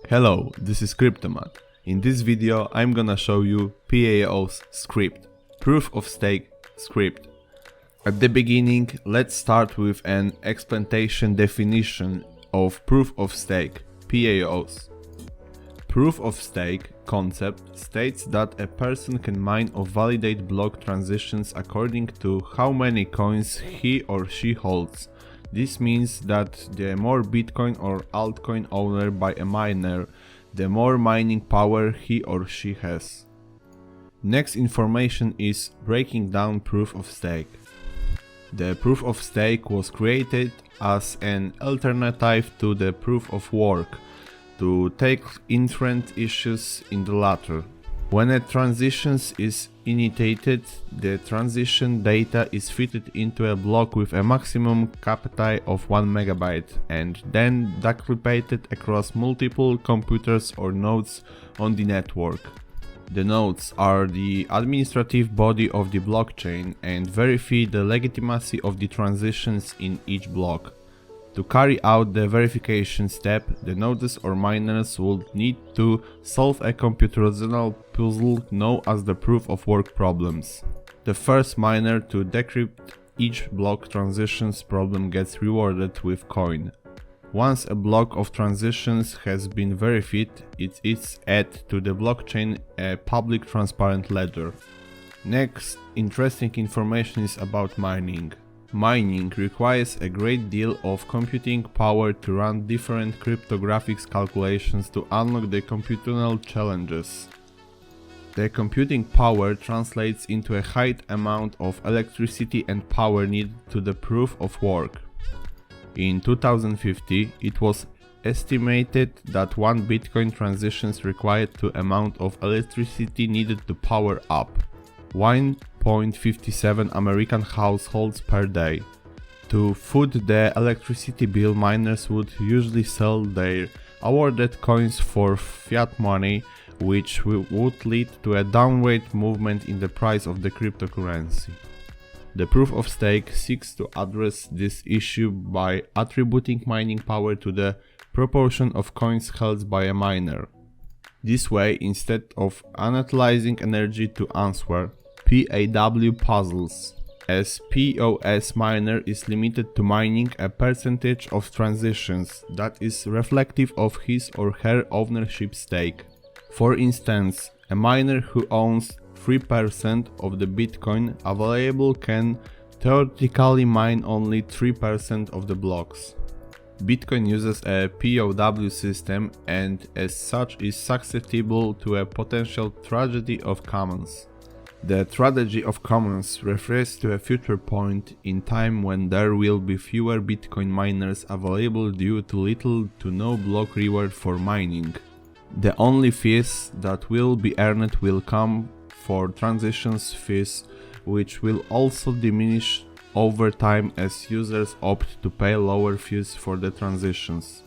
Hello, this is Cryptomat. In this video I'm gonna show you PoS script, proof of stake script. At the beginning, let's start with an explanation definition of proof of stake, PoS. Proof of stake concept states that a person can mine or validate block transitions according to how many coins he or she holds. This means that the more Bitcoin or altcoin owned by a miner, the more mining power he or she has. Next information is breaking down proof of stake. The proof of stake was created as an alternative to the proof of work to take inherent issues in the latter. When a transition is initiated, the transition data is fitted into a block with a maximum capacity of 1 MB and then decrypted across multiple computers or nodes on the network. The nodes are the administrative body of the blockchain and verify the legitimacy of the transitions in each block. To carry out the verification step, the nodes or miners would need to solve a computational puzzle known as the proof of work problems. The first miner to decrypt each block transitions problem gets rewarded with coin. Once a block of transitions has been verified, it is added to the blockchain a public transparent ledger. Next, interesting information is about mining. Mining requires a great deal of computing power to run different cryptographic calculations to unlock the computational challenges. The computing power translates into a high amount of electricity and power needed to the proof of work. In 2050, it was estimated that 1 Bitcoin transition required the amount of electricity needed to power up 1.57 American households per day. To foot the electricity bill, miners would usually sell their awarded coins for fiat money, which would lead to a downward movement in the price of the cryptocurrency. The proof of stake seeks to address this issue by attributing mining power to the proportion of coins held by a miner. This way, instead of utilizing energy to answer PAW puzzles, as PoS miner is limited to mining a percentage of transitions that is reflective of his or her ownership stake. For instance, a miner who owns 3% of the Bitcoin available can theoretically mine only 3% of the blocks. Bitcoin uses a PoW system and as such is susceptible to a potential tragedy of commons. The tragedy of commons refers to a future point in time when there will be fewer Bitcoin miners available due to little to no block reward for mining. The only fees that will be earned will come for transitions fees, which will also diminish over time as users opt to pay lower fees for the transitions.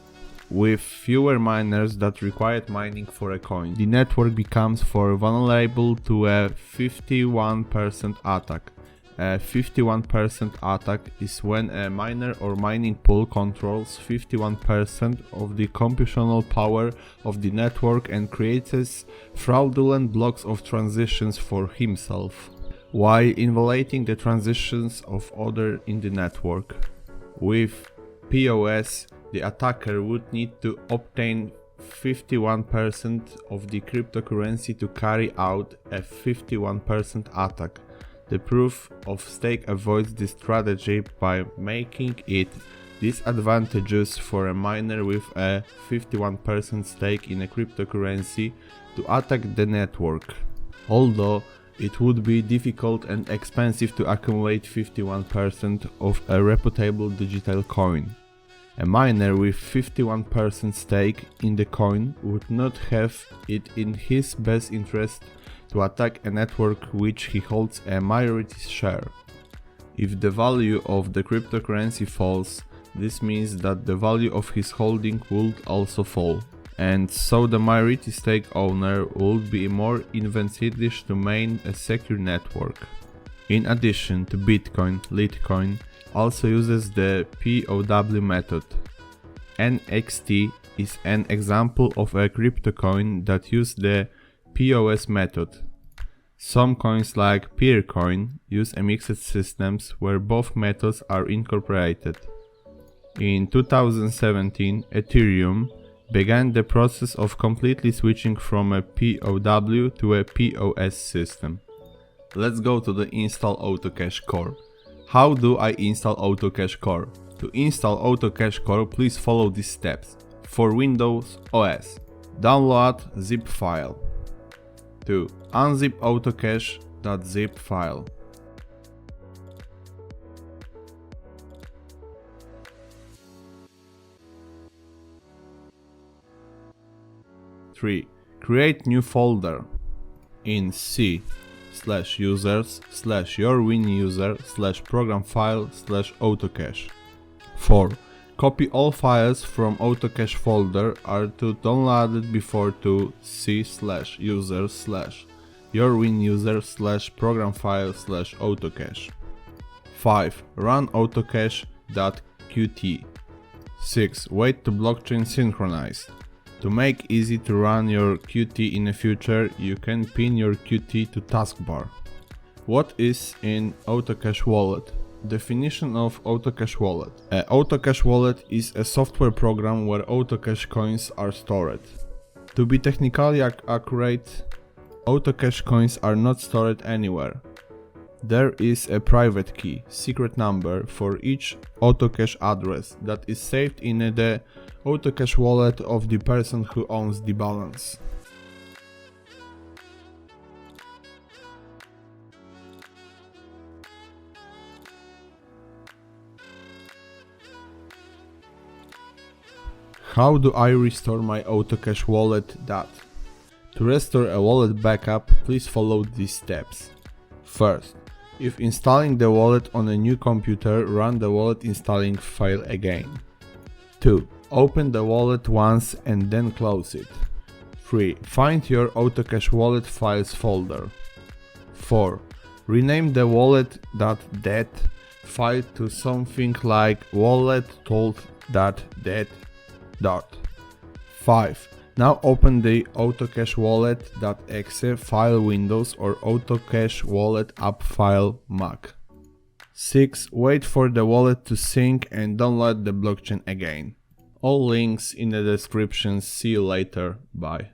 With fewer miners that require mining for a coin, the network becomes more vulnerable to a 51% attack. A 51% attack is when a miner or mining pool controls 51% of the computational power of the network and creates fraudulent blocks of transitions for himself, while invalidating the transitions of others in the network. With PoS, the attacker would need to obtain 51% of the cryptocurrency to carry out a 51% attack. The proof of stake avoids this strategy by making it disadvantageous for a miner with a 51% stake in a cryptocurrency to attack the network. Although it would be difficult and expensive to accumulate 51% of a reputable digital coin. A miner with 51% stake in the coin would not have it in his best interest to attack a network which he holds a majority share. If the value of the cryptocurrency falls, this means that the value of his holding would also fall, and so the majority stake owner would be more incentivized to maintain a secure network. In addition to Bitcoin, Litecoin also uses the PoW method. NXT is an example of a crypto coin that uses the PoS method. Some coins like Peercoin use a mixed systems where both methods are incorporated. In 2017, Ethereum began the process of completely switching from a POW to a PoS system. Let's go to the install AutoCash core. How do I install AutoCash core? To install AutoCash core, please follow these steps. For Windows OS, download zip file. 2. Unzip autocache.zip file. 3. Create new folder in C/users/yourWinUser/program/file/autocache. 4. Copy all files from AutoCache folder are to downloaded before to C/users/yourWinUser/program/file/autocache. 5. Run autocache.qt. 6. Wait to blockchain synchronize. To make easy to run your Qt in the future, you can pin your Qt to taskbar. What is in AutoCache wallet? Definition of AutoCache wallet. AutoCache wallet is a software program where AutoCache coins are stored. To be technically accurate, AutoCache coins are not stored anywhere. There is a private key, secret number, for each AutoCache address that is saved in the AutoCache wallet of the person who owns the balance. How do I restore my AutoCache wallet data? To restore a wallet backup, please follow these steps. First, if installing the wallet on a new computer, run the wallet installing file again. 2. Open the wallet once and then close it. 3. Find your AutoCache wallet files folder. 4. Rename the wallet.dat file to something like wallet.dat. 5. Now open the AutoCache wallet.exe file Windows or AutoCache wallet app file Mac. 6. Wait for the wallet to sync and download the blockchain again. All links in the description. See you later. Bye.